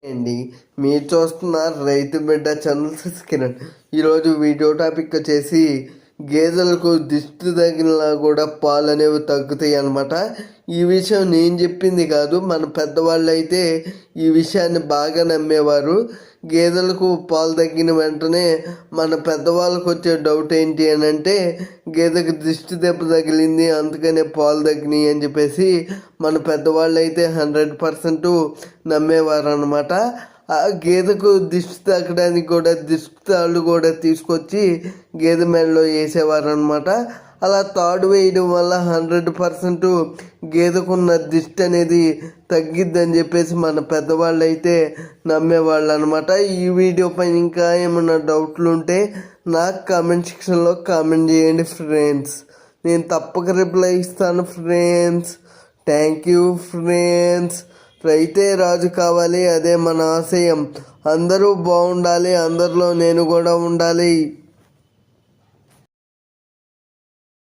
అండి మీరు చూస్తున్న రైతు బిడ్డ ఛానల్ కిరణ్. ఈరోజు వీడియో టాపిక్ వచ్చేసి గేదెలకు దిష్టి తగిలినా కూడా పాలు అనేవి తగ్గుతాయి అన్నమాట. ఈ విషయం నేను చెప్పింది కాదు, మన పెద్దవాళ్ళు అయితే ఈ విషయాన్ని బాగా నమ్మేవారు. గేదెలకు పాలు తగ్గిన వెంటనే మన పెద్దవాళ్ళకు వచ్చే డౌట్ ఏంటి అని అంటే, గేదెకి దిష్టి దెబ్బ తగిలింది అందుకనే పాలు తగ్గినాయి అని చెప్పేసి మన పెద్దవాళ్ళు అయితే 100% నమ్మేవారు అనమాట. ఆ గేదెకు దిష్టి తగ్గడానికి కూడా దిష్టి తాళ్ళు కూడా తీసుకొచ్చి గేదె మెడలో వేసేవారు అనమాట. అలా తాడు వేయడం వల్ల 100% గేదెకున్న దిష్టి అనేది తగ్గిద్దని చెప్పేసి మన పెద్దవాళ్ళు అయితే నమ్మేవాళ్ళు అనమాట. ఈ వీడియో పైన ఇంకా ఏమన్నా డౌట్లు ఉంటే నాకు కామెంట్ సెక్షన్లో కామెంట్ చేయండి ఫ్రెండ్స్. నేను తప్పక రిప్లై ఇస్తాను ఫ్రెండ్స్. Thank you friends. రైతే రాజు కావాలి, అదే మన ఆశయం. అందరూ బాగుండాలి, అందరిలో నేను కూడా ఉండాలి.